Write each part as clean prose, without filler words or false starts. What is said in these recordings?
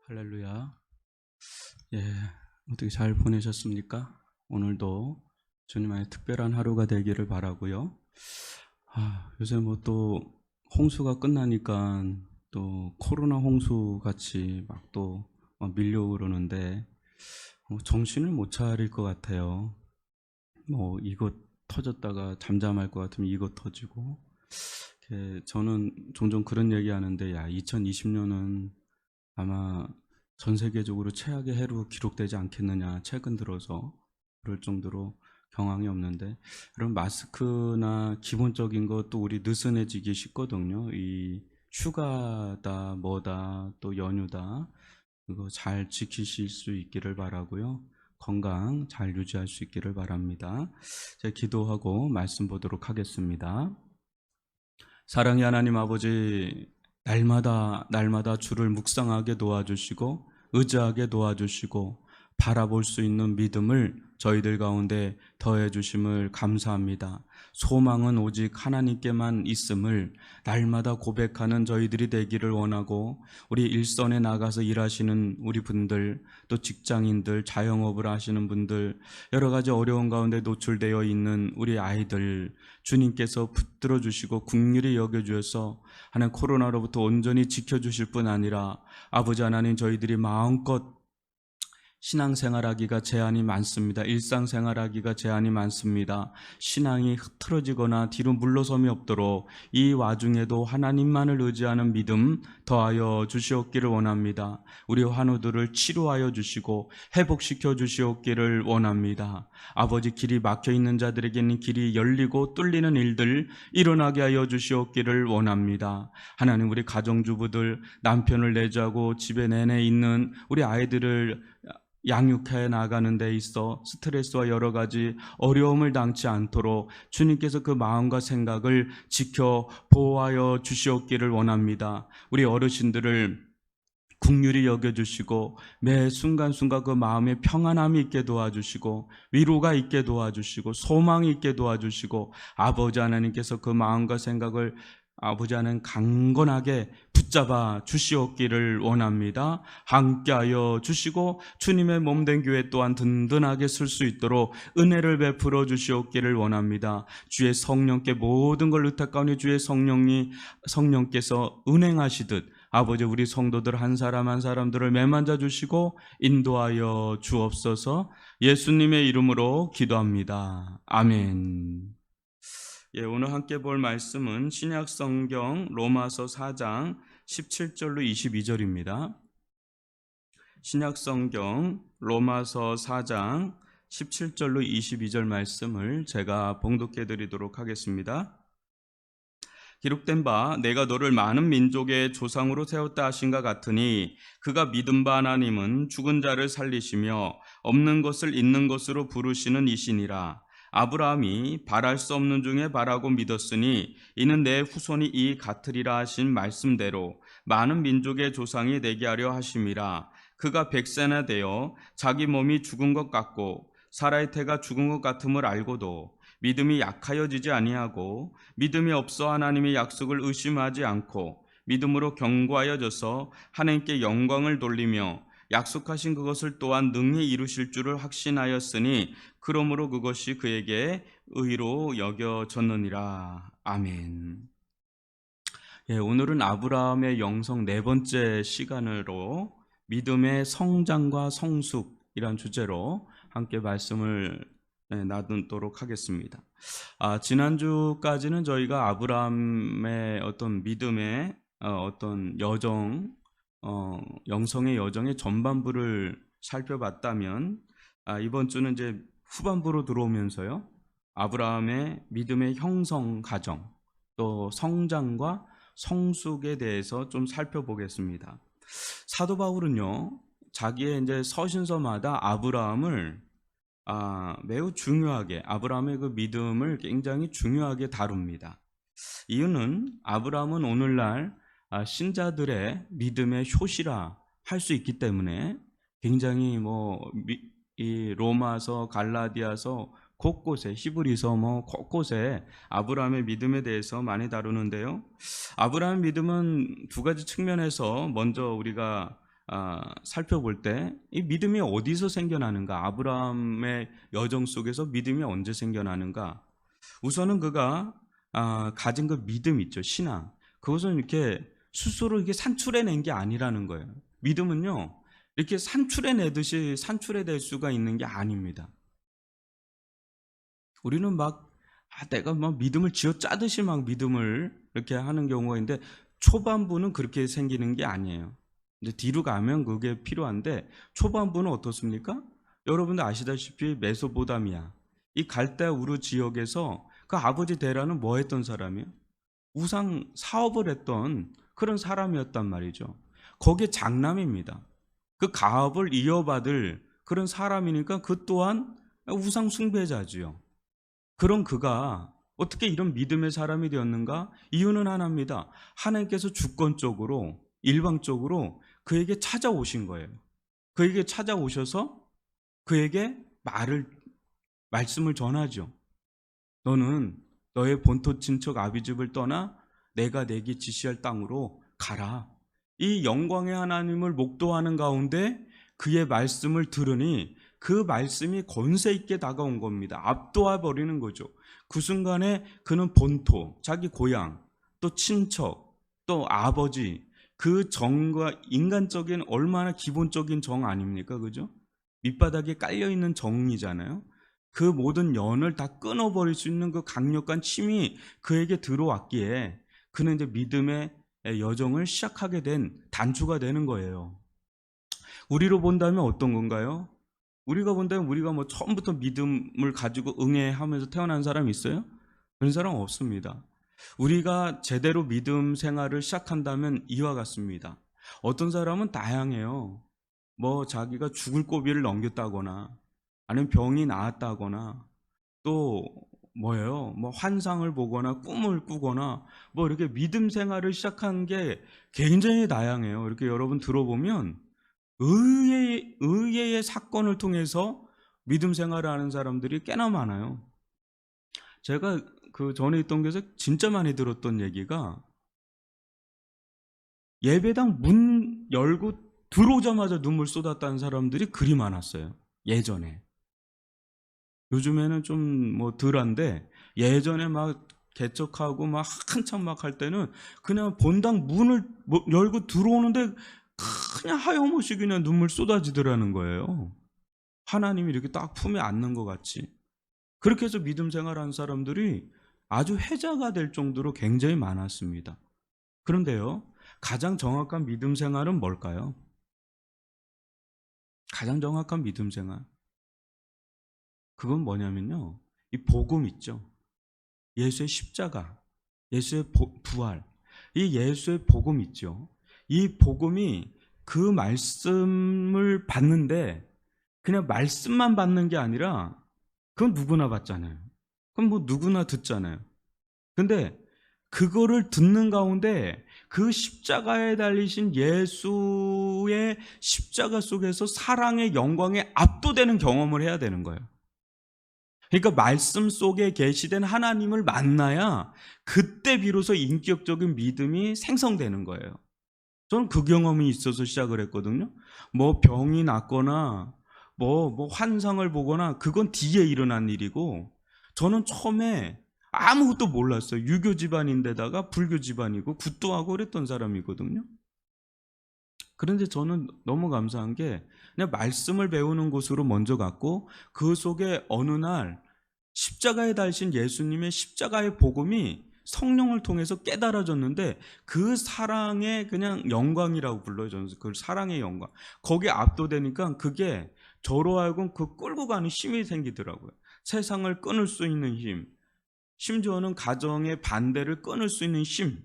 할렐루야. 예, 어떻게 잘 보내셨습니까? 오늘도 주님의 특별한 하루가 되기를 바라고요. 요새 뭐 또 홍수가 끝나니까 또 코로나 홍수 같이 막 또 밀려오르는데 정신을 못 차릴 것 같아요. 뭐 이것 터졌다가 잠잠할 것 같으면 이것 터지고. 저는 종종 그런 얘기하는데, 야, 2020년은 아마 전 세계적으로 최악의 해로 기록되지 않겠느냐, 최근 들어서 그럴 정도로 경황이 없는데, 그런 마스크나 기본적인 것도 우리 느슨해지기 쉽거든요. 이 휴가다 뭐다 또 연휴다, 그거 잘 지키실 수 있기를 바라고요. 건강 잘 유지할 수 있기를 바랍니다. 제가 기도하고 말씀 보도록 하겠습니다. 사랑의 하나님 아버지, 날마다 주를 묵상하게 도와주시고 의지하게 도와주시고 바라볼 수 있는 믿음을 저희들 가운데 더해 주심을 감사합니다. 소망은 오직 하나님께만 있음을 날마다 고백하는 저희들이 되기를 원하고, 우리 일선에 나가서 일하시는 우리 분들, 또 직장인들, 자영업을 하시는 분들, 여러 가지 어려운 가운데 노출되어 있는 우리 아이들, 주님께서 붙들어 주시고 긍휼히 여겨 주셔서 하나님 코로나로부터 온전히 지켜 주실 뿐 아니라, 아버지 하나님, 저희들이 마음껏 신앙생활하기가 제한이 많습니다. 일상생활하기가 제한이 많습니다. 신앙이 흐트러지거나 뒤로 물러섬이 없도록 이 와중에도 하나님만을 의지하는 믿음 더하여 주시옵기를 원합니다. 우리 환우들을 치료하여 주시고 회복시켜 주시옵기를 원합니다. 아버지, 길이 막혀있는 자들에게는 길이 열리고 뚫리는 일들 일어나게 하여 주시옵기를 원합니다. 하나님, 우리 가정주부들, 남편을 내자고 집에 내내 있는 우리 아이들을 양육해 나가는 데 있어 스트레스와 여러 가지 어려움을 당치 않도록 주님께서 그 마음과 생각을 지켜 보호하여 주시옵기를 원합니다. 우리 어르신들을 긍휼히 여겨주시고 매 순간순간 그 마음에 평안함이 있게 도와주시고 위로가 있게 도와주시고 소망이 있게 도와주시고, 아버지 하나님께서 그 마음과 생각을 아버지 하나님 강건하게 붙잡아 주시옵기를 원합니다. 함께하여 주시고 주님의 몸된 교회 또한 든든하게 쓸 수 있도록 은혜를 베풀어 주시옵기를 원합니다. 주의 성령께 모든 걸 의탁하오니 주의 성령께서 은행하시듯 아버지, 우리 성도들 한 사람 한 사람들을 매만져 주시고 인도하여 주옵소서. 예수님의 이름으로 기도합니다. 아멘. 오늘 함께 볼 말씀은 신약 성경 로마서 4장 17절로 22절입니다. 신약 성경 로마서 4장 17절로 22절 말씀을 제가 봉독해 드리도록 하겠습니다. 기록된 바 내가 너를 많은 민족의 조상으로 세웠다 하신가 같으니, 그가 믿은 바 하나님은 죽은 자를 살리시며 없는 것을 있는 것으로 부르시는 이시니라. 아브라함이 바랄 수 없는 중에 바라고 믿었으니 이는 내 후손이 이 같으리라 하신 말씀대로 많은 민족의 조상이 되게 하려 하심이라. 그가 100세나 되어 자기 몸이 죽은 것 같고 사라의 태가 죽은 것 같음을 알고도 믿음이 약하여지지 아니하고 믿음이 없어 하나님의 약속을 의심하지 않고 믿음으로 견고하여져서 하나님께 영광을 돌리며 약속하신 그것을 또한 능히 이루실 줄을 확신하였으니 그러므로 그것이 그에게 의로 여겨졌느니라. 아멘. 오늘은 아브라함의 영성 네 번째 시간으로 믿음의 성장과 성숙이란 주제로 함께 말씀을 나누도록 하겠습니다. 지난주까지는 저희가 아브라함의 어떤 믿음의 어떤 여정, 영성의 여정의 전반부를 살펴봤다면, 이번 주는 이제 후반부로 들어오면서요, 아브라함의 믿음의 형성 과정, 또 성장과 성숙에 대해서 좀 살펴보겠습니다. 사도 바울은요, 자기의 이제 서신서마다 아브라함을 매우 중요하게, 아브라함의 그 믿음을 굉장히 중요하게 다룹니다. 이유는 아브라함은 오늘날 신자들의 믿음의 효시라 할 수 있기 때문에 굉장히 이 로마서, 갈라디아서 곳곳에, 히브리서 곳곳에 아브라함의 믿음에 대해서 많이 다루는데요. 아브라함의 믿음은 두 가지 측면에서 먼저 우리가 살펴볼 때 이 믿음이 어디서 생겨나는가? 아브라함의 여정 속에서 믿음이 언제 생겨나는가? 우선은 그가 가진 그 믿음 있죠, 신앙. 그것은 이렇게 스스로 이게 산출해낸 게 아니라는 거예요. 믿음은요, 이렇게 산출해내듯이 산출해낼 수가 있는 게 아닙니다. 우리는 내가 막 믿음을 쥐어짜듯이 막 믿음을 이렇게 하는 경우가 있는데, 초반부는 그렇게 생기는 게 아니에요. 이제 뒤로 가면 그게 필요한데, 초반부는 어떻습니까? 여러분들 아시다시피 메소포타미아, 이 갈대 우르 지역에서 그 아버지 데라는 뭐 했던 사람이에요? 우상 사업을 했던 그런 사람이었단 말이죠. 거기에 장남입니다. 그 가업을 이어받을 그런 사람이니까 그 또한 우상 숭배자지요. 그런 그가 어떻게 이런 믿음의 사람이 되었는가? 이유는 하나입니다. 하나님께서 주권적으로, 일방적으로 그에게 찾아오신 거예요. 그에게 찾아오셔서 그에게 말씀을 전하죠. 너는 너의 본토 친척 아비집을 떠나 내가 내게 지시할 땅으로 가라. 이 영광의 하나님을 목도하는 가운데 그의 말씀을 들으니 그 말씀이 권세 있게 다가온 겁니다. 압도해 버리는 거죠. 그 순간에 그는 본토, 자기 고향, 또 친척, 또 아버지, 그 정과 인간적인 얼마나 기본적인 정 아닙니까? 그죠? 밑바닥에 깔려있는 정이잖아요. 그 모든 연을 다 끊어버릴 수 있는 그 강력한 침이 그에게 들어왔기에 그는 이제 믿음의 여정을 시작하게 된 단추가 되는 거예요. 우리로 본다면 어떤 건가요? 우리가 본다면 우리가 뭐 처음부터 믿음을 가지고 응애하면서 태어난 사람 있어요? 그런 사람 없습니다. 우리가 제대로 믿음 생활을 시작한다면 이와 같습니다. 어떤 사람은 다양해요. 뭐 자기가 죽을 고비를 넘겼다거나 아니면 병이 나았다거나 또 뭐예요? 뭐 환상을 보거나 꿈을 꾸거나 뭐 이렇게 믿음 생활을 시작한 게 굉장히 다양해요. 이렇게 여러분 들어보면 의외의 사건을 통해서 믿음 생활을 하는 사람들이 꽤나 많아요. 제가 그 전에 있던 곳에서 진짜 많이 들었던 얘기가 예배당 문 열고 들어오자마자 눈물 쏟았다는 사람들이 그리 많았어요. 예전에. 요즘에는 좀 뭐 덜한데 예전에 막 개척하고 막 한참 막 할 때는 그냥 본당 문을 열고 들어오는데 그냥 하염없이 그냥 눈물 쏟아지더라는 거예요. 하나님이 이렇게 딱 품에 안는 것 같이. 그렇게 해서 믿음 생활하는 사람들이 아주 회자가 될 정도로 굉장히 많았습니다. 그런데요, 가장 정확한 믿음 생활은 뭘까요? 가장 정확한 믿음 생활. 그건 뭐냐면요, 이 복음 있죠. 예수의 십자가, 예수의 부활, 이 예수의 복음 있죠. 이 복음이 그 말씀을 받는데 그냥 말씀만 받는 게 아니라 그건 누구나 받잖아요. 그건 뭐 누구나 듣잖아요. 근데 그거를 듣는 가운데 그 십자가에 달리신 예수의 십자가 속에서 사랑의 영광에 압도되는 경험을 해야 되는 거예요. 그러니까 말씀 속에 계시된 하나님을 만나야 그때 비로소 인격적인 믿음이 생성되는 거예요. 저는 그 경험이 있어서 시작을 했거든요. 뭐 병이 났거나 뭐 환상을 보거나 그건 뒤에 일어난 일이고, 저는 처음에 아무것도 몰랐어요. 유교 집안인데다가 불교 집안이고 굿도 하고 그랬던 사람이거든요. 그런데 저는 너무 감사한 게 그냥 말씀을 배우는 곳으로 먼저 갔고 그 속에 어느 날 십자가에 달신 예수님의 십자가의 복음이 성령을 통해서 깨달아졌는데 그 사랑의 그냥 영광이라고 불러요. 저는 그 사랑의 영광. 거기에 압도되니까 그게 저로 하여금 그 끌고 가는 힘이 생기더라고요. 세상을 끊을 수 있는 힘, 심지어는 가정의 반대를 끊을 수 있는 힘,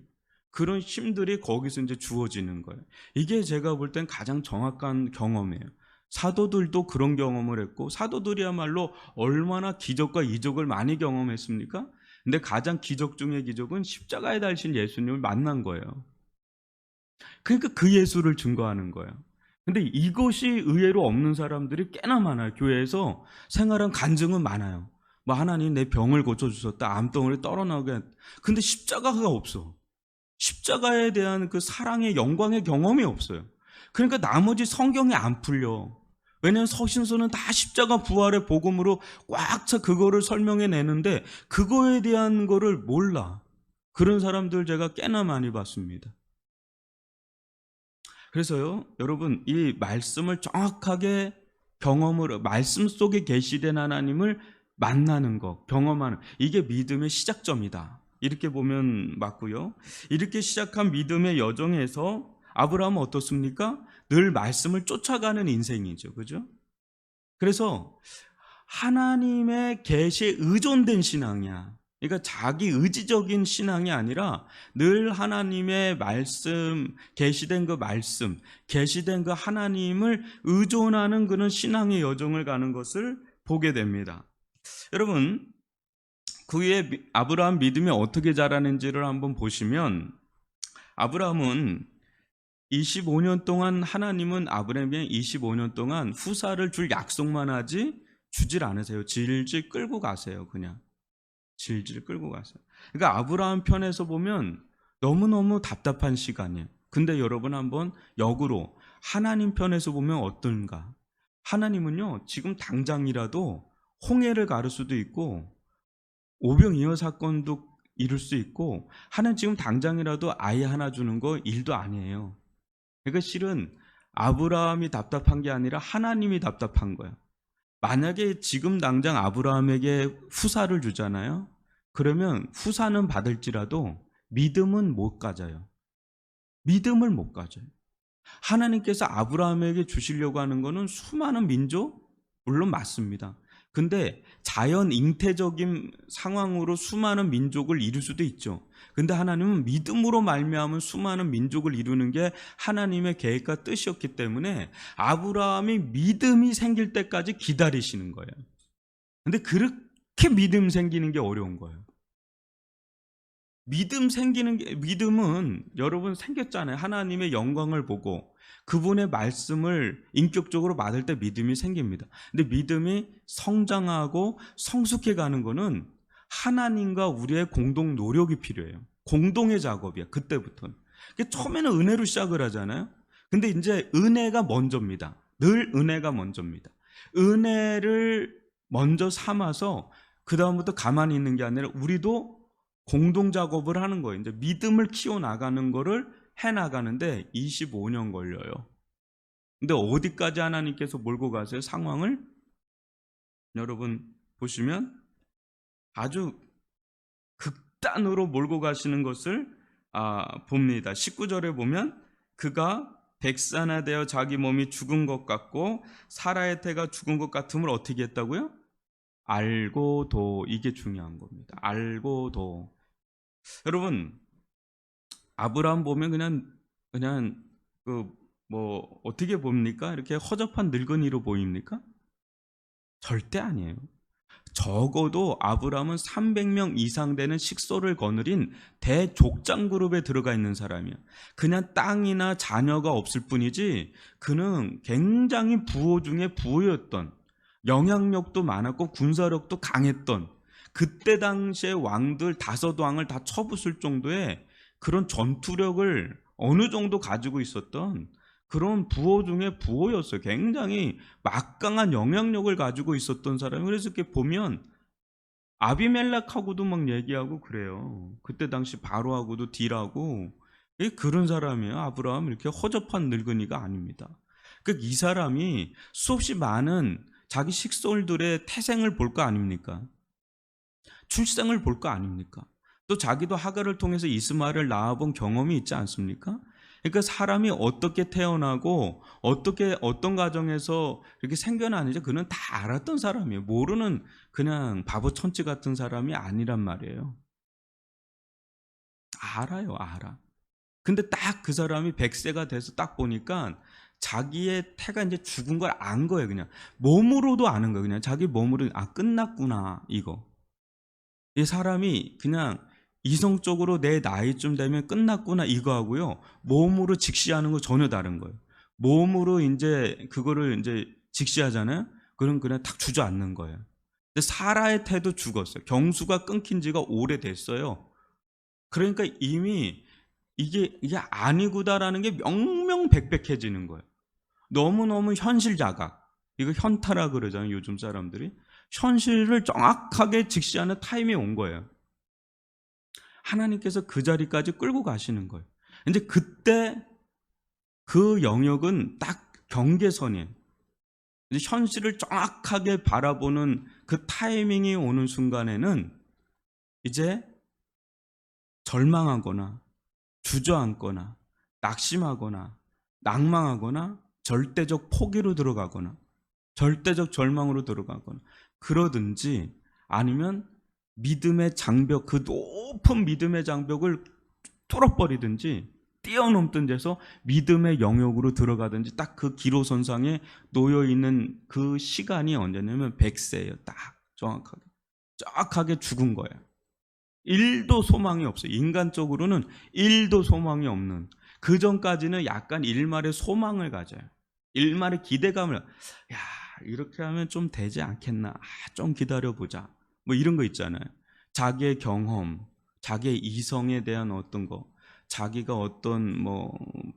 그런 힘들이 거기서 이제 주어지는 거예요. 이게 제가 볼 땐 가장 정확한 경험이에요. 사도들도 그런 경험을 했고 사도들이야말로 얼마나 기적과 이적을 많이 경험했습니까? 근데 가장 기적 중의 기적은 십자가에 달신 예수님을 만난 거예요. 그러니까 그 예수를 증거하는 거예요. 근데 이것이 의외로 없는 사람들이 꽤나 많아요. 교회에서 생활한 간증은 많아요. 뭐 하나님 내 병을 고쳐주셨다, 암덩어리 떨어나오게. 근데 십자가가 없어. 십자가에 대한 그 사랑의 영광의 경험이 없어요. 그러니까 나머지 성경이 안 풀려. 왜냐하면 서신서는 다 십자가 부활의 복음으로 꽉 차 그거를 설명해 내는데 그거에 대한 거를 몰라. 그런 사람들 제가 꽤나 많이 봤습니다. 그래서요, 여러분, 이 말씀을 정확하게 경험으로, 말씀 속에 계시된 하나님을 만나는 것, 경험하는, 이게 믿음의 시작점이다. 이렇게 보면 맞고요. 이렇게 시작한 믿음의 여정에서 아브라함은 어떻습니까? 늘 말씀을 쫓아가는 인생이죠. 그죠? 그래서 하나님의 계시에 의존된 신앙이야. 그러니까 자기 의지적인 신앙이 아니라 늘 하나님의 말씀, 계시된 그 말씀, 계시된 그 하나님을 의존하는 그런 신앙의 여정을 가는 것을 보게 됩니다. 여러분, 그 위에 아브라함 믿음이 어떻게 자라는지를 한번 보시면, 아브라함은 25년 동안, 하나님은 아브라함에게 25년 동안 후사를 줄 약속만 하지 주질 않으세요. 질질 끌고 가세요. 그냥 질질 끌고 가세요. 그러니까 아브라함 편에서 보면 너무너무 답답한 시간이에요. 근데 여러분 한번 역으로 하나님 편에서 보면 어떤가? 하나님은요, 지금 당장이라도 홍해를 가를 수도 있고 오병이어 사건도 이룰 수 있고, 하나님 지금 당장이라도 아이 하나 주는 거 일도 아니에요. 그러니까 실은 아브라함이 답답한 게 아니라 하나님이 답답한 거예요. 만약에 지금 당장 아브라함에게 후사를 주잖아요. 그러면 후사는 받을지라도 믿음은 못 가져요. 믿음을 못 가져요. 하나님께서 아브라함에게 주시려고 하는 거는 수많은 민족? 물론 맞습니다. 근데 자연 잉태적인 상황으로 수많은 민족을 이룰 수도 있죠. 근데 하나님은 믿음으로 말미암은 수많은 민족을 이루는 게 하나님의 계획과 뜻이었기 때문에 아브라함이 믿음이 생길 때까지 기다리시는 거예요. 근데 그렇게 믿음 생기는 게 어려운 거예요. 믿음은 여러분 생겼잖아요. 하나님의 영광을 보고 그분의 말씀을 인격적으로 받을 때 믿음이 생깁니다. 근데 믿음이 성장하고 성숙해 가는 거는 하나님과 우리의 공동 노력이 필요해요. 공동의 작업이야. 그때부터는. 처음에는 은혜로 시작을 하잖아요. 근데 이제 은혜가 먼저입니다. 늘 은혜가 먼저입니다. 은혜를 먼저 삼아서 그 다음부터 가만히 있는 게 아니라 우리도 공동 작업을 하는 거예요. 이제 믿음을 키워 나가는 거를 해 나가는데 25년 걸려요. 근데 어디까지 하나님께서 몰고 가세요? 상황을 여러분 보시면 아주 극단으로 몰고 가시는 것을 봅니다. 19절에 보면 그가 백사나 되어 자기 몸이 죽은 것 같고 사라의 태가 죽은 것 같음을 어떻게 했다고요? 알고도. 이게 중요한 겁니다. 알고도. 여러분, 아브라함 보면 그냥 어떻게 봅니까? 이렇게 허접한 늙은이로 보입니까? 절대 아니에요. 적어도 아브라함은 300명 이상 되는 식소를 거느린 대족장 그룹에 들어가 있는 사람이야. 그냥 땅이나 자녀가 없을 뿐이지 그는 굉장히 부호 중에 부호였던, 영향력도 많았고 군사력도 강했던, 그때 당시에 왕들 5왕을 다 쳐부술 정도의 그런 전투력을 어느 정도 가지고 있었던 그런 부호 중에 부호였어요. 굉장히 막강한 영향력을 가지고 있었던 사람이. 그래서 이렇게 보면 아비멜렉하고도 막 얘기하고 그래요. 그때 당시 바로하고도 딜하고 그런 사람이에요. 아브라함 이렇게 허접한 늙은이가 아닙니다. 그러니까 이 사람이 수없이 많은 자기 식솔들의 태생을 볼 거 아닙니까? 출생을 볼 거 아닙니까? 또 자기도 하갈을 통해서 이스마엘을 낳아본 경험이 있지 않습니까? 그러니까 사람이 어떻게 태어나고 어떤 가정에서 이렇게 생겨나는지 그는 다 알았던 사람이에요. 모르는 그냥 바보 천치 같은 사람이 아니란 말이에요. 알아. 근데 딱 그 사람이 100세가 돼서 딱 보니까 자기의 태가 이제 죽은 걸 안 거예요. 그냥 몸으로도 아는 거예요. 그냥 자기 몸으로 끝났구나 이거. 이 사람이 그냥 이성적으로 내 나이쯤 되면 끝났구나 이거 하고요. 몸으로 직시하는 거 전혀 다른 거예요. 몸으로 이제 그거를 이제 직시하잖아요. 그럼 그냥 탁 주저앉는 거예요. 근데 사라의 태도 죽었어요. 경수가 끊긴 지가 오래됐어요. 그러니까 이미 이게 아니구다라는 게 명명백백해지는 거예요. 너무너무 현실 자각. 이거 현타라 그러잖아요, 요즘 사람들이. 현실을 정확하게 직시하는 타임이 온 거예요. 하나님께서 그 자리까지 끌고 가시는 거예요. 근데 그때 그 영역은 딱 경계선이에요. 현실을 정확하게 바라보는 그 타이밍이 오는 순간에는 이제 절망하거나 주저앉거나 낙심하거나 낭망하거나 절대적 포기로 들어가거나 절대적 절망으로 들어가거나 그러든지 아니면 믿음의 장벽, 그 높은 믿음의 장벽을 뚫어버리든지 뛰어넘던 데서 믿음의 영역으로 들어가든지 딱 그 기로선상에 놓여있는 그 시간이 언제냐면 100세예요. 딱 정확하게 죽은 거예요. 1도 소망이 없어요. 인간적으로는 1도 소망이 없는. 그 전까지는 약간 일말의 소망을 가져요. 일말의 기대감을, 야, 이렇게 하면 좀 되지 않겠나. 좀 기다려보자. 뭐 이런 거 있잖아요. 자기의 경험, 자기의 이성에 대한 어떤 거, 자기가 어떤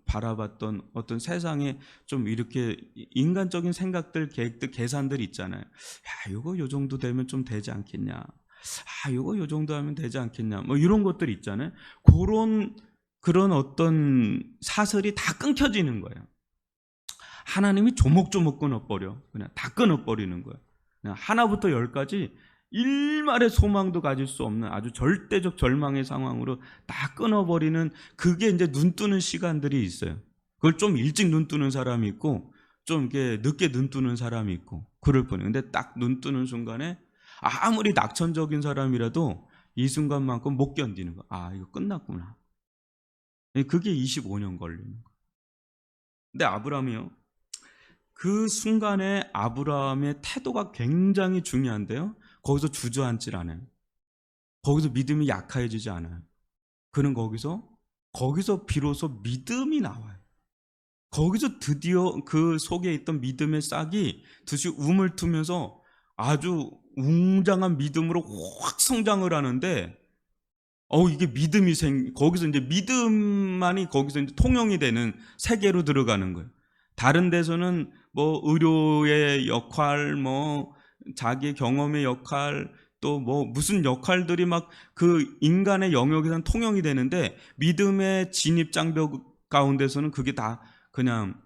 바라봤던 어떤 세상에 좀 이렇게 인간적인 생각들, 계획들, 계산들 있잖아요. 야, 요거 요 정도 되면 좀 되지 않겠냐. 요거 요 정도 하면 되지 않겠냐. 뭐 이런 것들 있잖아요. 그런 어떤 사슬이 다 끊겨지는 거예요. 하나님이 조목조목 끊어버려. 그냥 다 끊어버리는 거예요. 그냥 하나부터 열까지 일말의 소망도 가질 수 없는 아주 절대적 절망의 상황으로 다 끊어버리는, 그게 이제 눈 뜨는 시간들이 있어요. 그걸 좀 일찍 눈 뜨는 사람이 있고 좀 이렇게 늦게 눈 뜨는 사람이 있고 그럴 뿐이에요. 근데 딱 눈 뜨는 순간에 아무리 낙천적인 사람이라도 이 순간만큼 못 견디는 거야. 이거 끝났구나. 그게 25년 걸리는 거예요. 근데 아브라함이요, 그 순간에 아브라함의 태도가 굉장히 중요한데요, 거기서 주저앉질 않아요. 거기서 믿음이 약해지지 않아요. 그는 거기서 비로소 믿음이 나와요. 거기서 드디어 그 속에 있던 믿음의 싹이 듯이 움을 트면서 아주 웅장한 믿음으로 확 성장을 하는데, 이게 믿음이 거기서 이제 믿음만이 거기서 이제 통용이 되는 세계로 들어가는 거예요. 다른 데서는 의료의 역할, 자기 경험의 역할, 또 무슨 역할들이 막 그 인간의 영역에서는 통용이 되는데, 믿음의 진입장벽 가운데서는 그게 다 그냥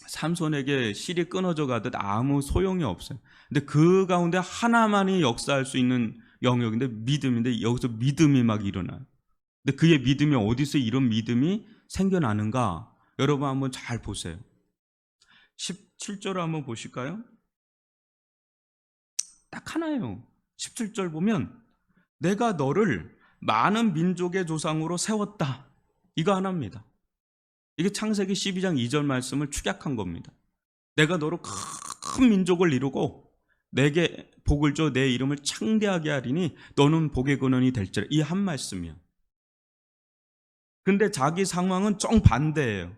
삼손에게 실이 끊어져 가듯 아무 소용이 없어요. 근데 그 가운데 하나만이 역사할 수 있는 영역인데 믿음인데, 여기서 믿음이 막 일어나요. 근데 그의 믿음이 어디서 이런 믿음이 생겨나는가? 여러분 한번 잘 보세요. 17절 한번 보실까요? 딱 하나예요. 17절 보면 내가 너를 많은 민족의 조상으로 세웠다. 이거 하나입니다. 이게 창세기 12장 2절 말씀을 축약한 겁니다. 내가 너로 큰 민족을 이루고 내게 복을 줘 내 이름을 창대하게 하리니 너는 복의 근원이 될지라. 이 한 말씀이요. 근데 자기 상황은 정반대예요.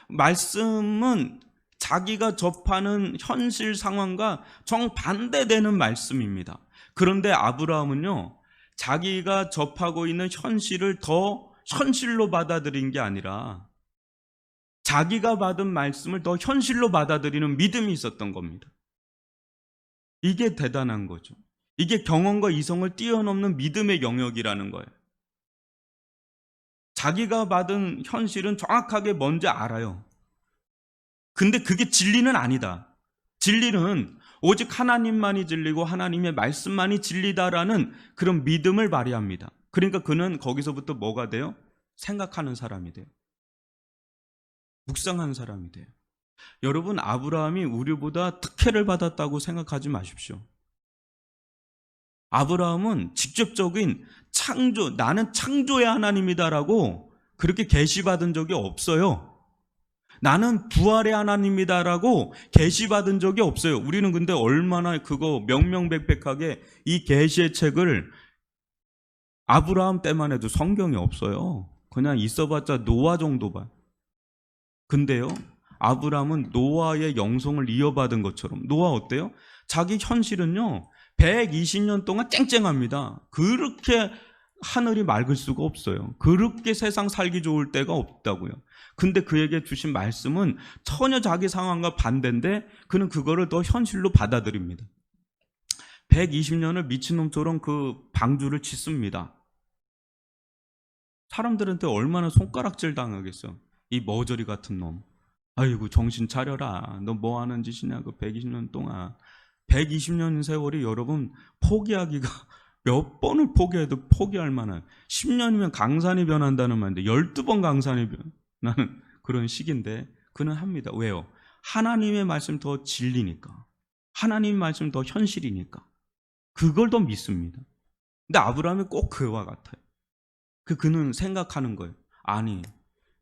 말씀은 자기가 접하는 현실 상황과 정반대되는 말씀입니다. 그런데 아브라함은요, 자기가 접하고 있는 현실을 더 현실로 받아들인 게 아니라 자기가 받은 말씀을 더 현실로 받아들이는 믿음이 있었던 겁니다. 이게 대단한 거죠. 이게 경험과 이성을 뛰어넘는 믿음의 영역이라는 거예요. 자기가 받은 현실은 정확하게 뭔지 알아요. 근데 그게 진리는 아니다. 진리는 오직 하나님만이 진리고 하나님의 말씀만이 진리다라는 그런 믿음을 발휘합니다. 그러니까 그는 거기서부터 뭐가 돼요? 생각하는 사람이 돼요. 묵상하는 사람이 돼요. 여러분, 아브라함이 우리보다 특혜를 받았다고 생각하지 마십시오. 아브라함은 직접적인 나는 창조의 하나님이다라고 그렇게 계시받은 적이 없어요. 나는 부활의 하나님이다라고 계시받은 적이 없어요. 우리는 근데 얼마나 그거 명명백백하게 이 계시의 책을, 아브라함 때만 해도 성경이 없어요. 그냥 있어봤자 노아 정도 봐요. 근데요, 아브라함은 노아의 영성을 이어받은 것처럼, 노아 어때요? 자기 현실은요 120년 동안 쨍쨍합니다. 그렇게 하늘이 맑을 수가 없어요. 그렇게 세상 살기 좋을 때가 없다고요. 근데 그에게 주신 말씀은 전혀 자기 상황과 반대인데 그는 그거를 더 현실로 받아들입니다. 120년을 미친놈처럼 그 방주를 짓습니다. 사람들한테 얼마나 손가락질 당하겠어. 이 머저리 같은 놈. 아이고 정신 차려라. 너 뭐 하는 짓이냐. 그 120년 동안. 120년 세월이 여러분 포기하기가 몇 번을 포기해도 포기할 만한 10년이면 강산이 변한다는 말인데 12번 강산이 변하는 그런 시기인데 그는 합니다. 왜요? 하나님의 말씀 더 진리니까. 하나님의 말씀 더 현실이니까. 그걸 더 믿습니다. 근데 아브라함이 꼭 그와 같아요. 그는 생각하는 거예요. 아니,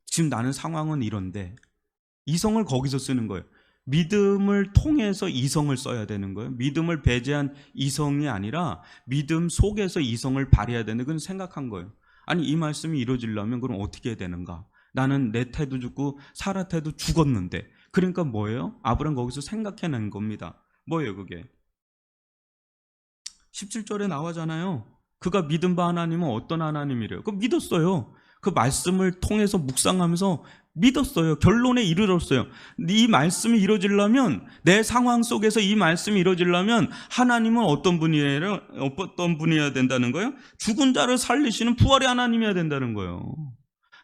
지금 나는 상황은 이런데 이성을 거기서 쓰는 거예요. 믿음을 통해서 이성을 써야 되는 거예요. 믿음을 배제한 이성이 아니라 믿음 속에서 이성을 발휘해야 되는 건 생각한 거예요. 아니 이 말씀이 이루어지려면 그럼 어떻게 해야 되는가? 나는 내 태도 죽고 사라 태도 죽었는데 그러니까 뭐예요? 아브라함 거기서 생각해낸 겁니다. 뭐예요 그게? 17절에 나와잖아요. 그가 믿은 바 하나님은 어떤 하나님이래요? 그 믿었어요. 그 말씀을 통해서 묵상하면서 믿었어요. 결론에 이르렀어요. 이 말씀이 이루어지려면 내 상황 속에서 이 말씀이 이루어지려면 하나님은 어떤 분이어야 된다는 거예요? 죽은 자를 살리시는 부활의 하나님이어야 된다는 거예요.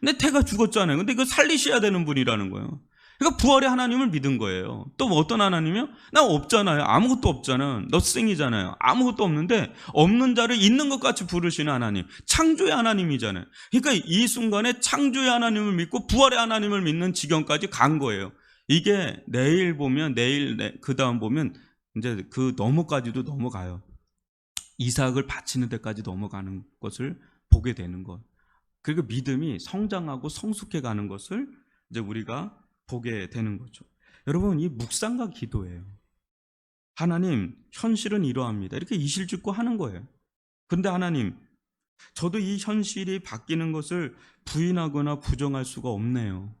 근데 태가 죽었잖아요. 근데 이거 살리셔야 되는 분이라는 거예요. 그러니까 부활의 하나님을 믿은 거예요. 또 어떤 하나님이요? 나 없잖아요. 아무것도 없잖아요. 너생이잖아요. 아무것도 없는데 없는 자를 있는 것 같이 부르시는 하나님. 창조의 하나님이잖아요. 그러니까 이 순간에 창조의 하나님을 믿고 부활의 하나님을 믿는 지경까지 간 거예요. 이게 내일 보면 그 다음 보면 이제 그 너머까지도 넘어가요. 이삭을 바치는 데까지 넘어가는 것을 보게 되는 것. 그리고 믿음이 성장하고 성숙해 가는 것을 이제 우리가 보게 되는 거죠. 여러분 이 묵상과 기도예요. 하나님 현실은 이러합니다. 이렇게 이실직고 하는 거예요. 그런데 하나님 저도 이 현실이 바뀌는 것을 부인하거나 부정할 수가 없네요.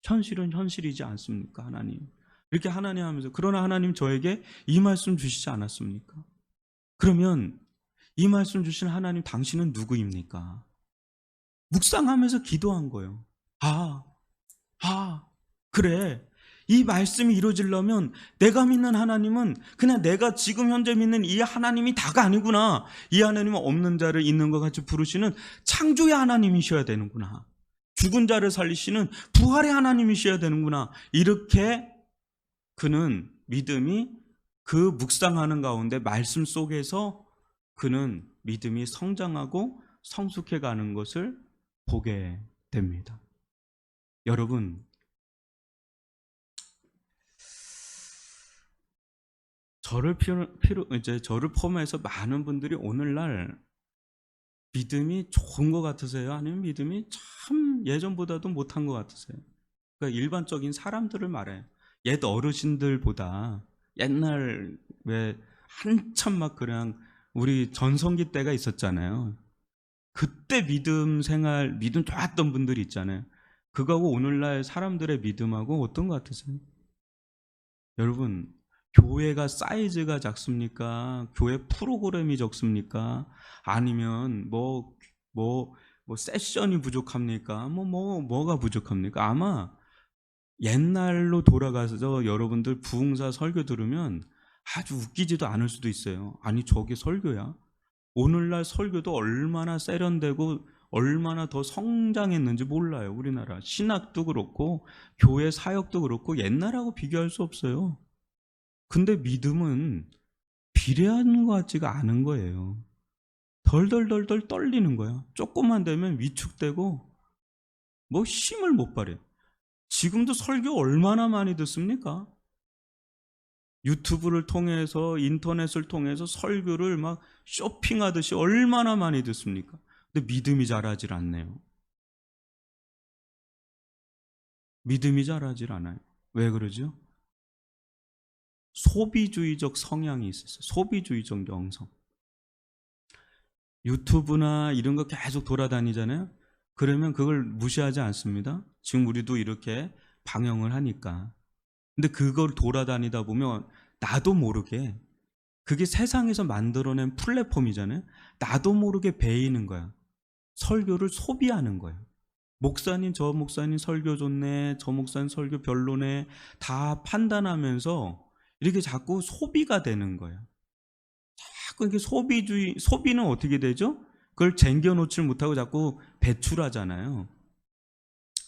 현실은 현실이지 않습니까 하나님. 이렇게 하나님 하면서 그러나 하나님 저에게 이 말씀 주시지 않았습니까? 그러면 이 말씀 주신 하나님 당신은 누구입니까? 묵상하면서 기도한 거예요. 그래. 이 말씀이 이루어지려면 내가 믿는 하나님은 그냥 내가 지금 현재 믿는 이 하나님이 다가 아니구나. 이 하나님은 없는 자를 있는 것 같이 부르시는 창조의 하나님이셔야 되는구나. 죽은 자를 살리시는 부활의 하나님이셔야 되는구나. 이렇게 그는 믿음이 그 묵상하는 가운데 말씀 속에서 그는 믿음이 성장하고 성숙해 가는 것을 보게 됩니다. 여러분 저를 포함해서 많은 분들이 오늘날 믿음이 좋은 것 같으세요? 아니면 믿음이 참 예전보다도 못한 것 같으세요? 그러니까 일반적인 사람들을 말해요. 옛 어르신들보다 옛날 왜 한참 막 그냥 우리 전성기 때가 있었잖아요. 그때 믿음 좋았던 분들이 있잖아요. 그거하고 오늘날 사람들의 믿음하고 어떤 것 같으세요? 여러분 교회가 사이즈가 작습니까? 교회 프로그램이 적습니까? 아니면 세션이 부족합니까? 뭐가 부족합니까? 아마 옛날로 돌아가서 여러분들 부흥사 설교 들으면 아주 웃기지도 않을 수도 있어요. 아니 저게 설교야? 오늘날 설교도 얼마나 세련되고 얼마나 더 성장했는지 몰라요. 우리나라 신학도 그렇고 교회 사역도 그렇고 옛날하고 비교할 수 없어요. 근데 믿음은 비례하는 것 같지가 않은 거예요. 덜덜덜덜 떨리는 거야. 조금만 되면 위축되고 힘을 못 발해요. 지금도 설교 얼마나 많이 듣습니까? 유튜브를 통해서 인터넷을 통해서 설교를 막 쇼핑하듯이 얼마나 많이 듣습니까? 근데 믿음이 자라질 않네요. 믿음이 자라질 않아요. 왜 그러죠? 소비주의적 성향이 있었어요. 소비주의적 영성. 유튜브나 이런 거 계속 돌아다니잖아요. 그러면 그걸 무시하지 않습니다. 지금 우리도 이렇게 방영을 하니까. 근데 그걸 돌아다니다 보면 나도 모르게 그게 세상에서 만들어낸 플랫폼이잖아요. 나도 모르게 배이는 거야. 설교를 소비하는 거예요. 목사님, 저 목사님 설교 좋네, 저 목사님 설교 별로네, 다 판단하면서 이렇게 자꾸 소비가 되는 거예요. 자꾸 이렇게 소비는 어떻게 되죠? 그걸 쟁겨놓지 못하고 자꾸 배출하잖아요.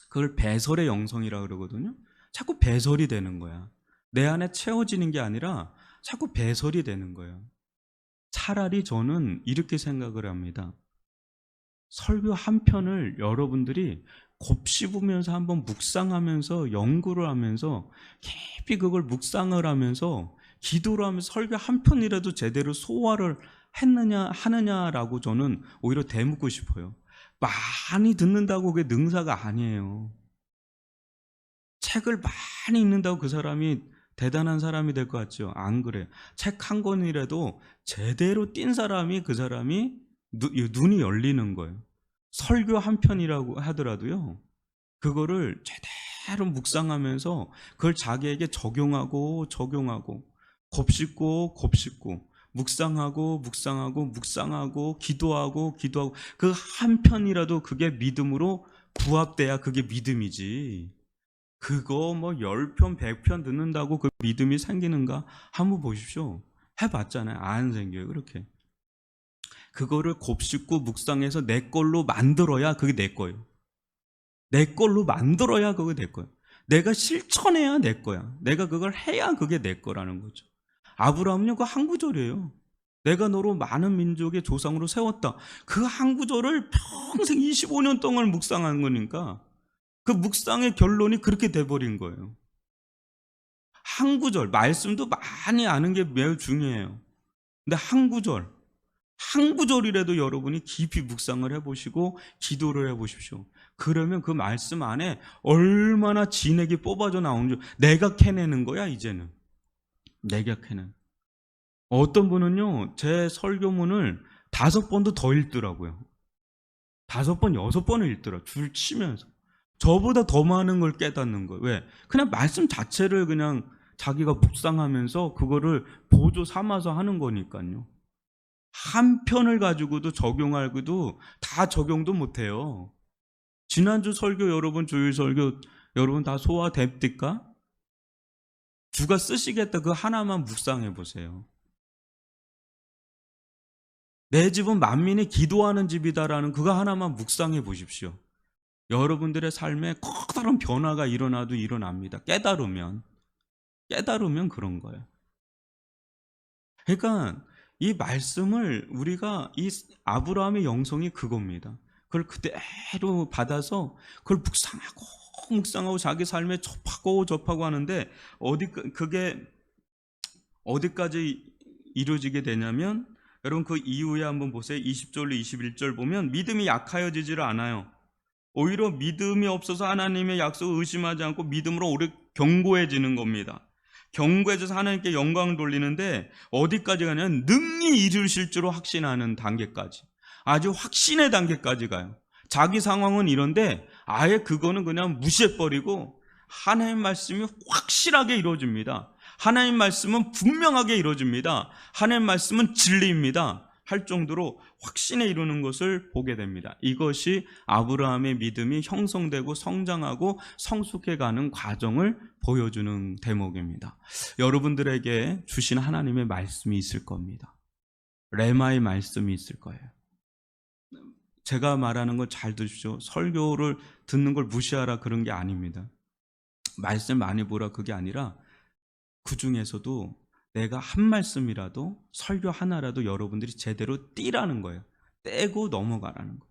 그걸 배설의 영성이라고 그러거든요. 자꾸 배설이 되는 거야. 내 안에 채워지는 게 아니라 자꾸 배설이 되는 거예요. 차라리 저는 이렇게 생각을 합니다. 설교 한 편을 여러분들이 곱씹으면서 한번 묵상하면서 연구를 하면서 깊이 그걸 묵상을 하면서 기도를 하면서 설교 한 편이라도 제대로 소화를 하느냐라고 저는 오히려 되묻고 싶어요. 많이 듣는다고 그게 능사가 아니에요. 책을 많이 읽는다고 그 사람이 대단한 사람이 될 것 같죠? 안 그래요. 책 한 권이라도 제대로 띈 사람이 그 사람이 눈이 열리는 거예요. 설교 한 편이라고 하더라도요, 그거를 제대로 묵상하면서 그걸 자기에게 적용하고 곱씹고 묵상하고 기도하고 그 한 편이라도 그게 믿음으로 부합돼야 그게 믿음이지. 그거 뭐 10편 100편 듣는다고 그 믿음이 생기는가 한번 보십시오. 해봤잖아요. 안 생겨요. 그렇게 그거를 곱씹고 묵상해서 내 걸로 만들어야 그게 내 거예요. 내 걸로 만들어야 그게 내 거예요. 내가 실천해야 내 거야. 내가 그걸 해야 그게 내 거라는 거죠. 아브라함은요, 그 한 구절이에요. 내가 너로 많은 민족의 조상으로 세웠다. 그 한 구절을 평생 25년 동안 묵상한 거니까 그 묵상의 결론이 그렇게 돼버린 거예요. 한 구절, 말씀도 많이 아는 게 매우 중요해요. 근데 한 구절이라도 여러분이 깊이 묵상을 해보시고 기도를 해보십시오. 그러면 그 말씀 안에 얼마나 진액이 뽑아져 나오는지 내가 캐내는 거야. 이제는 내가 캐는. 어떤 분은요, 제 설교문을 5번도 더 읽더라고요. 5번, 6번을 읽더라. 줄 치면서. 저보다 더 많은 걸 깨닫는 거예요. 왜? 그냥 말씀 자체를 그냥 자기가 묵상하면서 그거를 보조 삼아서 하는 거니까요. 한 편을 가지고도 적용하고도 다 적용도 못해요. 지난주 설교 여러분, 주일 설교 여러분 다 소화됩니까? 주가 쓰시겠다 그 하나만 묵상해 보세요. 내 집은 만민이 기도하는 집이다라는 그거 하나만 묵상해 보십시오. 여러분들의 삶에 커다란 변화가 일어납니다. 깨달으면 그런 거예요. 그러니까 이 말씀을 우리가 이 아브라함의 영성이 그겁니다. 그걸 그대로 받아서 그걸 묵상하고 자기 삶에 접하고 하는데 그게 어디까지 이루어지게 되냐면 여러분 그 이후에 한번 보세요. 20절로 21절 보면 믿음이 약하여지지를 않아요. 오히려 믿음이 없어서 하나님의 약속을 의심하지 않고 믿음으로 오래 견고해지는 겁니다. 견고해져서 하나님께 영광을 돌리는데 어디까지 가냐면 능히 이루실 줄로 확신하는 단계까지, 아주 확신의 단계까지 가요. 자기 상황은 이런데 아예 그거는 그냥 무시해버리고 하나님 말씀이 확실하게 이루어집니다. 하나님 말씀은 분명하게 이루어집니다. 하나님 말씀은 진리입니다 할 정도로 확신에 이루는 것을 보게 됩니다. 이것이 아브라함의 믿음이 형성되고 성장하고 성숙해가는 과정을 보여주는 대목입니다. 여러분들에게 주신 하나님의 말씀이 있을 겁니다. 레마의 말씀이 있을 거예요. 제가 말하는 걸 잘 들으십시오. 설교를 듣는 걸 무시하라 그런 게 아닙니다. 말씀 많이 보라 그게 아니라 그 중에서도 내가 한 말씀이라도 설교 하나라도 여러분들이 제대로 띠라는 거예요. 떼고 넘어가라는 거예요.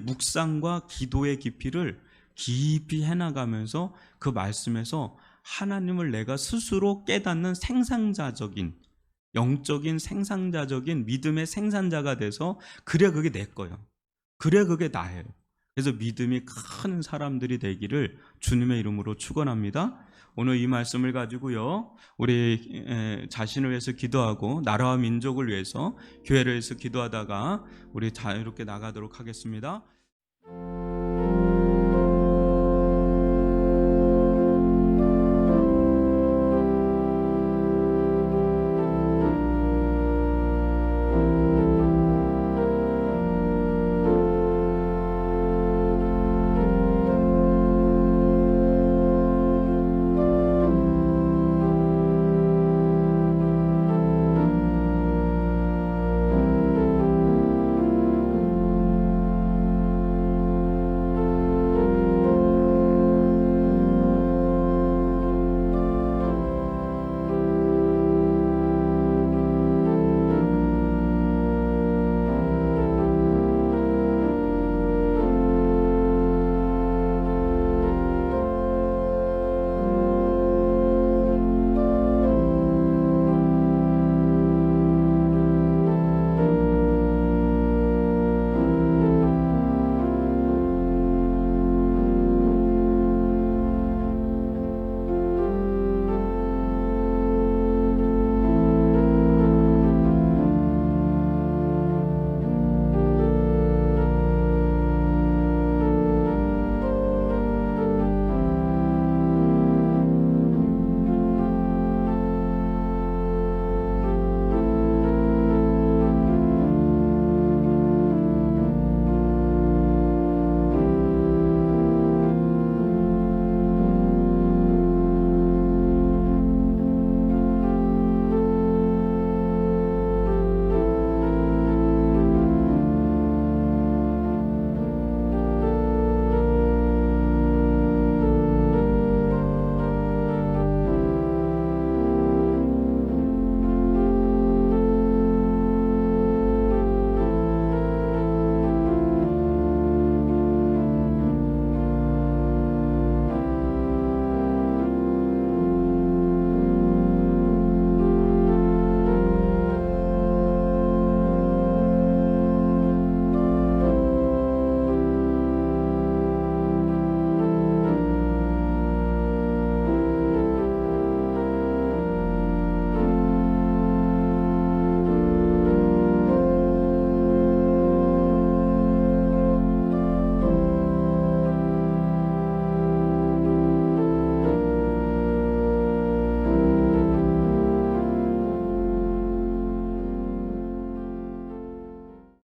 묵상과 기도의 깊이를 깊이 해나가면서 그 말씀에서 하나님을 내가 스스로 깨닫는 생산자적인, 영적인 생산자적인 믿음의 생산자가 돼서 그래야 그게 내 거예요. 그래야 그게 나예요. 그래서 믿음이 큰 사람들이 되기를 주님의 이름으로 축원합니다. 오늘 이 말씀을 가지고요, 우리 자신을 위해서 기도하고 나라와 민족을 위해서, 교회를 위해서 기도하다가 우리 자유롭게 나가도록 하겠습니다.